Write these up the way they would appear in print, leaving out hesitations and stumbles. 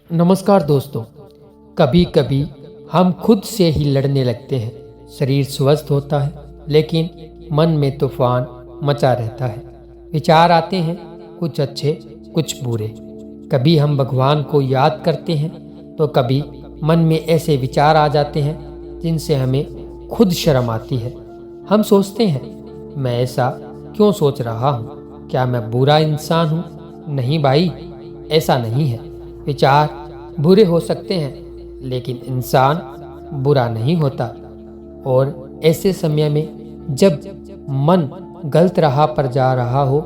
नमस्कार दोस्तों। कभी कभी हम खुद से ही लड़ने लगते हैं। शरीर स्वस्थ होता है लेकिन मन में तूफान मचा रहता है। विचार आते हैं, कुछ अच्छे कुछ बुरे। कभी हम भगवान को याद करते हैं तो कभी मन में ऐसे विचार आ जाते हैं जिनसे हमें खुद शर्म आती है। हम सोचते हैं, मैं ऐसा क्यों सोच रहा हूँ? क्या मैं बुरा इंसान हूँ? नहीं भाई, ऐसा नहीं है। विचार बुरे हो सकते हैं लेकिन इंसान बुरा नहीं होता। और ऐसे समय में जब मन गलत राह पर जा रहा हो,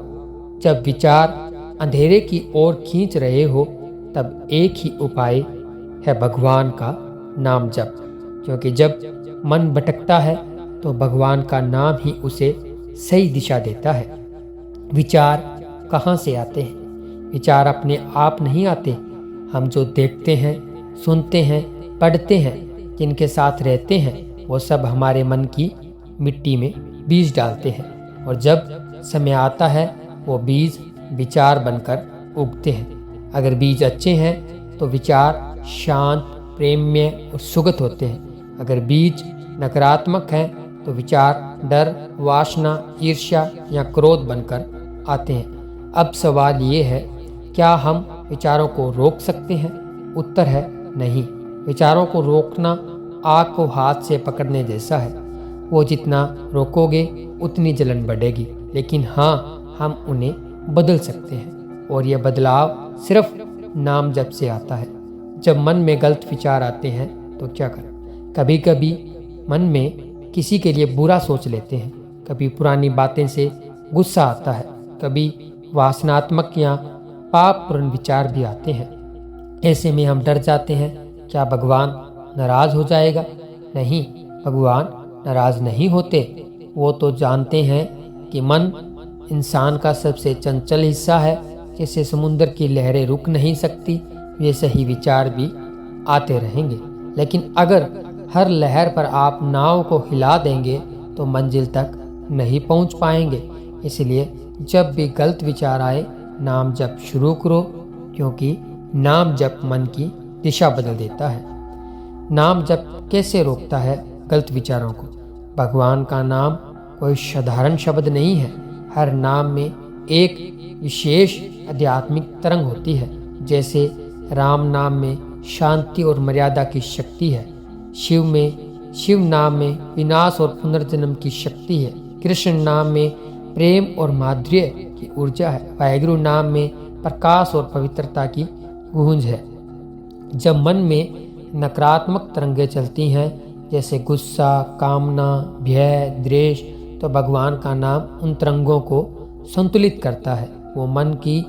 जब विचार अंधेरे की ओर खींच रहे हो, तब एक ही उपाय है भगवान का नाम जप। क्योंकि जब मन भटकता है तो भगवान का नाम ही उसे सही दिशा देता है। विचार कहाँ से आते हैं? विचार अपने आप नहीं आते। हम जो देखते हैं, सुनते हैं, पढ़ते हैं, जिनके साथ रहते हैं, वो सब हमारे मन की मिट्टी में बीज डालते हैं। और जब समय आता है वो बीज विचार बनकर उगते हैं। अगर बीज अच्छे हैं तो विचार शांत, प्रेममय और सुगत होते हैं। अगर बीज नकारात्मक हैं तो विचार डर, वासना, ईर्ष्या या क्रोध बनकर आते हैं। अब सवाल ये है, क्या हम विचारों को रोक सकते हैं? उत्तर है नहीं। विचारों को रोकना आग को हाथ से पकड़ने जैसा है। वो जितना रोकोगे उतनी जलन बढ़ेगी। लेकिन हाँ, हम उन्हें बदल सकते हैं। और यह बदलाव सिर्फ नाम जप से आता है। जब मन में गलत विचार आते हैं तो क्या करें? कभी कभी मन में किसी के लिए बुरा सोच लेते हैं। कभी पुरानी बातें से गुस्सा आता है। कभी वासनात्मक या पापपूर्ण विचार भी आते हैं। ऐसे में हम डर जाते हैं, क्या भगवान नाराज हो जाएगा? नहीं, भगवान नाराज नहीं होते। वो तो जानते हैं कि मन इंसान का सबसे चंचल हिस्सा है। जैसे समुद्र की लहरें रुक नहीं सकती, वैसे ही विचार भी आते रहेंगे। लेकिन अगर हर लहर पर आप नाव को हिला देंगे तो मंजिल तक नहीं पहुंच पाएंगे। इसलिए जब भी गलत विचार आए, नाम जप शुरू करो, क्योंकि नाम जप मन की दिशा बदल देता है। नाम जप कैसे रोकता है गलत विचारों को? भगवान का नाम कोई साधारण शब्द नहीं है। हर नाम में एक विशेष आध्यात्मिक तरंग होती है। जैसे राम नाम में शांति और मर्यादा की शक्ति है। शिव नाम में विनाश और पुनर्जन्म की शक्ति है। कृष्ण नाम में प्रेम और माधुर्य की ऊर्जा है। वाहेगुरु नाम में प्रकाश और पवित्रता की गूंज है। जब मन में नकारात्मक तरंगें चलती हैं, जैसे गुस्सा, कामना, भय, द्वेष, तो भगवान का नाम उन तरंगों को संतुलित करता है। वो मन की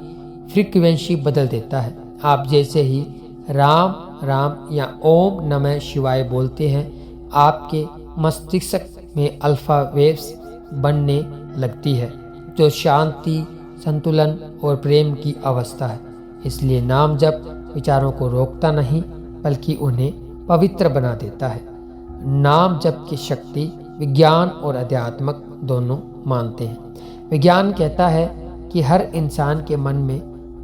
फ्रीक्वेंसी बदल देता है। आप जैसे ही राम राम या ओम नमः शिवाय बोलते हैं, आपके मस्तिष्क में अल्फा वेव्स बनने लगती है, जो शांति, संतुलन और प्रेम की अवस्था है। इसलिए नाम जप विचारों को रोकता नहीं, बल्कि उन्हें पवित्र बना देता है। नाम जप की शक्ति विज्ञान और अध्यात्मक दोनों मानते हैं। विज्ञान कहता है कि हर इंसान के मन में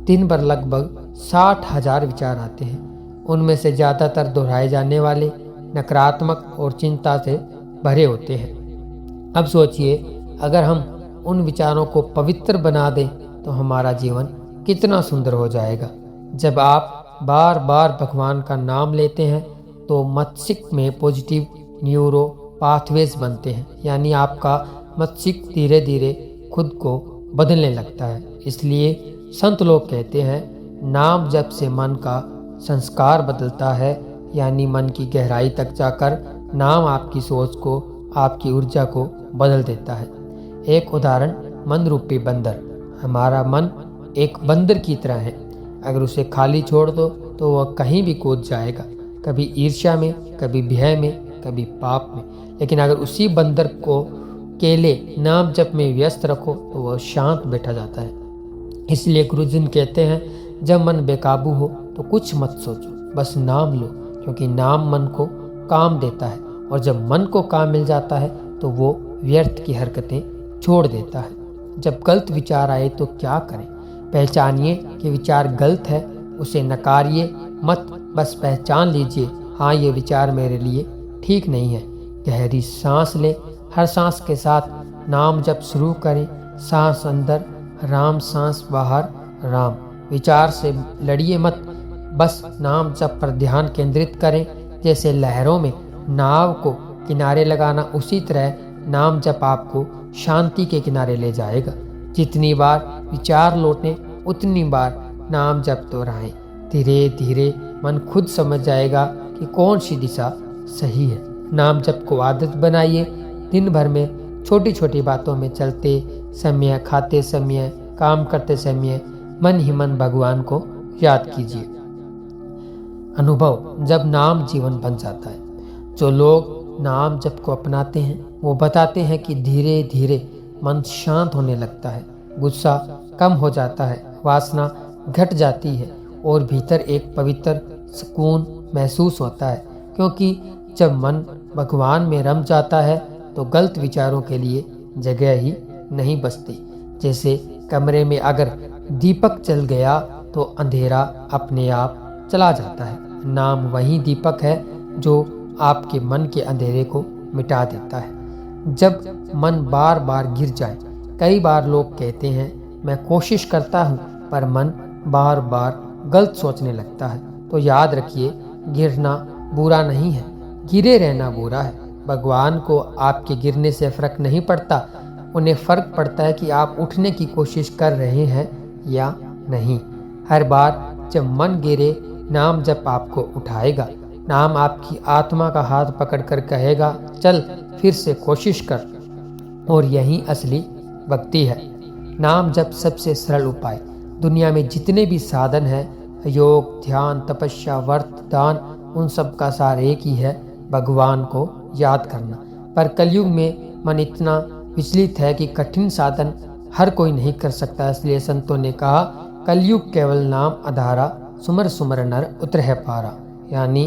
दिन भर लगभग 60,000 विचार आते हैं। उनमें से ज़्यादातर दोहराए जाने वाले, नकारात्मक और चिंता से भरे होते हैं। अब सोचिए, अगर हम उन विचारों को पवित्र बना दें तो हमारा जीवन कितना सुंदर हो जाएगा। जब आप बार बार भगवान का नाम लेते हैं तो मस्तिष्क में पॉजिटिव न्यूरो पाथवेज बनते हैं, यानी आपका मस्तिष्क धीरे धीरे खुद को बदलने लगता है। इसलिए संत लोग कहते हैं, नाम जप से मन का संस्कार बदलता है, यानी मन की गहराई तक जाकर नाम आपकी सोच को, आपकी ऊर्जा को बदल देता है। एक उदाहरण, मन रूपी बंदर। हमारा मन एक बंदर की तरह है। अगर उसे खाली छोड़ दो तो वह कहीं भी कूद जाएगा, कभी ईर्ष्या में, कभी भय में, कभी पाप में। लेकिन अगर उसी बंदर को केले नाम जप में व्यस्त रखो तो वह शांत बैठा जाता है। इसलिए गुरुजन कहते हैं, जब मन बेकाबू हो तो कुछ मत सोचो, बस नाम लो, क्योंकि नाम मन को काम देता है। और जब मन को काम मिल जाता है तो वो व्यर्थ की हरकतें छोड़ देता है। जब गलत विचार आए तो क्या करें? पहचानिए कि विचार गलत है, उसे नकारिए, मत बस पहचान लीजिए, हाँ ये विचार मेरे लिए ठीक नहीं है। गहरी सांस लें, हर सांस के साथ नाम जप शुरू करें। सांस अंदर राम, सांस बाहर राम। विचार से लड़िए मत, बस नाम जप पर ध्यान केंद्रित करें। जैसे लहरों में नाव को किनारे लगाना, उसी तरह नाम जप आपको शांति के किनारे ले जाएगा। जितनी बार विचार लौटें उतनी बार नाम जप दोहराएं। धीरे धीरे मन खुद समझ जाएगा कि कौन सी दिशा सही है। नाम जप को आदत बनाइए। दिन भर में छोटी छोटी बातों में चलते समय, खाते समय, काम करते समय मन ही मन भगवान को याद कीजिए। अनुभव, जब नाम जीवन बन जाता है। जो लोग नाम जप को अपनाते हैं वो बताते हैं कि धीरे धीरे मन शांत होने लगता है, गुस्सा कम हो जाता है, वासना घट जाती है और भीतर एक पवित्र सुकून महसूस होता है। क्योंकि जब मन भगवान में रम जाता है तो गलत विचारों के लिए जगह ही नहीं बचती। जैसे कमरे में अगर दीपक जल गया तो अंधेरा अपने आप चला जाता है। नाम वही दीपक है जो आपके मन के अंधेरे को मिटा देता है। जब मन बार बार गिर जाए, कई बार लोग कहते हैं मैं कोशिश करता हूँ पर मन बार बार गलत सोचने लगता है, तो याद रखिए गिरना बुरा नहीं है, गिरे रहना बुरा है। भगवान को आपके गिरने से फर्क नहीं पड़ता, उन्हें फर्क पड़ता है कि आप उठने की कोशिश कर रहे हैं या नहीं। हर बार जब मन गिरे, नाम जप आपको उठाएगा। नाम आपकी आत्मा का हाथ पकड़कर कहेगा चल फिर से कोशिश कर। और यही असली भक्ति है। नाम जप सबसे सरल उपाय। दुनिया में जितने भी साधन हैं, योग, ध्यान, तपस्या, व्रत, दान, उन सब का सार एक ही है, भगवान को याद करना। पर कलयुग में मन इतना विचलित है कि कठिन साधन हर कोई नहीं कर सकता। इसलिए संतों ने कहा कलयुग केवल नाम आधारा, सुमर सुमर नर उतरह पारा। यानी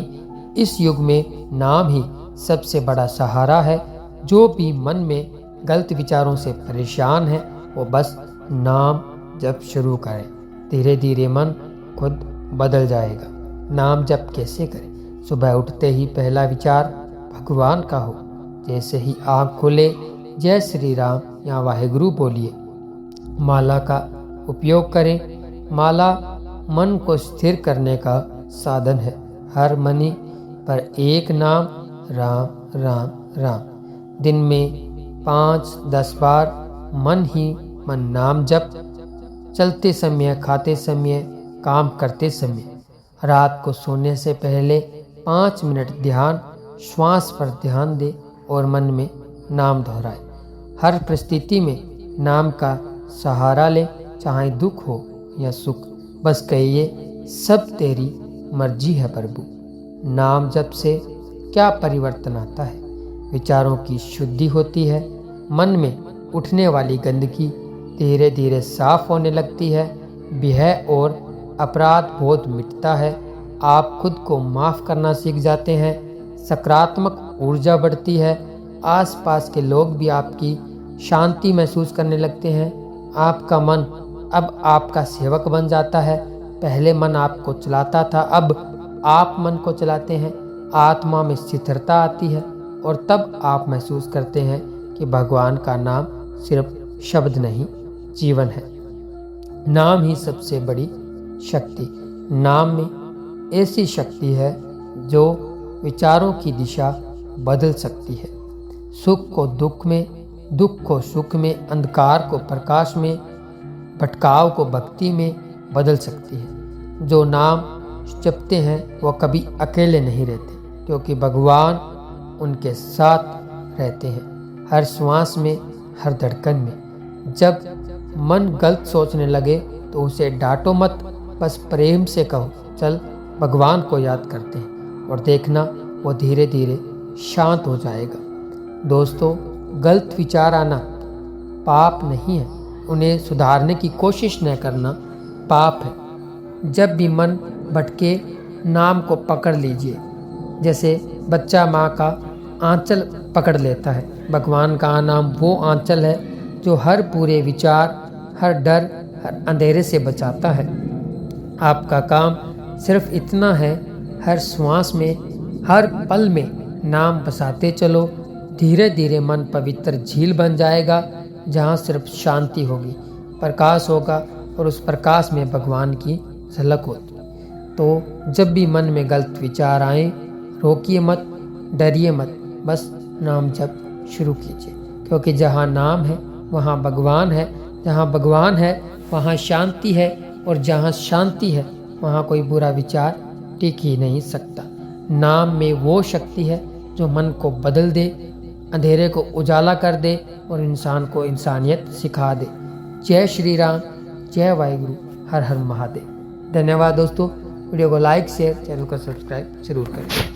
इस युग में नाम ही सबसे बड़ा सहारा है। जो भी मन में गलत विचारों से परेशान है वो बस नाम जप शुरू करें, धीरे धीरे मन खुद बदल जाएगा। नाम जप कैसे करें? सुबह उठते ही पहला विचार भगवान का हो। जैसे ही आँख खुले जय श्री राम या वाहेगुरु बोलिए। माला का उपयोग करें। माला मन को स्थिर करने का साधन है। हर मनी पर एक नाम राम राम राम। दिन में 5-10 बार मन ही मन नाम जप। चलते समय, खाते समय, काम करते समय। रात को सोने से पहले 5 मिनट ध्यान, श्वास पर ध्यान दे और मन में नाम दोहराए। हर परिस्थिति में नाम का सहारा ले, चाहे दुख हो या सुख। बस कहिए सब तेरी मर्जी है प्रभु। नाम जप से क्या परिवर्तन आता है? विचारों की शुद्धि होती है। मन में उठने वाली गंदगी धीरे धीरे साफ होने लगती है। भय और अपराध बोध मिटता है। आप खुद को माफ करना सीख जाते हैं। सकारात्मक ऊर्जा बढ़ती है। आसपास के लोग भी आपकी शांति महसूस करने लगते हैं। आपका मन अब आपका सेवक बन जाता है। पहले मन आपको चलाता था, अब आप मन को चलाते हैं। आत्मा में स्थिरता आती है और तब आप महसूस करते हैं कि भगवान का नाम सिर्फ शब्द नहीं, जीवन है। नाम ही सबसे बड़ी शक्ति। नाम में ऐसी शक्ति है जो विचारों की दिशा बदल सकती है। सुख को दुख में, दुख को सुख में, अंधकार को प्रकाश में, भटकाव को भक्ति में बदल सकती है। जो नाम जपते हैं वो कभी अकेले नहीं रहते, क्योंकि भगवान उनके साथ रहते हैं। हर श्वास में, हर धड़कन में। जब मन गलत सोचने लगे तो उसे डांटो मत, बस प्रेम से कहो चल भगवान को याद करते हैं, और देखना वो धीरे धीरे शांत हो जाएगा। दोस्तों, गलत विचार आना पाप नहीं है, उन्हें सुधारने की कोशिश न करना पाप है। जब भी मन भटके, नाम को पकड़ लीजिए। जैसे बच्चा माँ का आंचल पकड़ लेता है। भगवान का नाम वो आंचल है जो हर पूरे विचार, हर डर, हर अंधेरे से बचाता है। आपका काम सिर्फ इतना है, हर श्वास में, हर पल में नाम बसाते चलो। धीरे धीरे मन पवित्र झील बन जाएगा, जहाँ सिर्फ शांति होगी, प्रकाश होगा और उस प्रकाश में भगवान की झलक होती। तो जब भी मन में गलत विचार आए, रोकिए मत, डरिए मत, बस नाम जप शुरू कीजिए, क्योंकि जहाँ नाम है वहाँ भगवान है, जहाँ भगवान है वहाँ शांति है, और जहाँ शांति है वहाँ कोई बुरा विचार टिक ही नहीं सकता। नाम में वो शक्ति है जो मन को बदल दे, अंधेरे को उजाला कर दे और इंसान को इंसानियत सिखा दे। जय श्री राम, जय वाहिगुरु, हर हर महादेव। धन्यवाद दोस्तों। वीडियो को लाइक, शेयर, चैनल को सब्सक्राइब जरूर करें।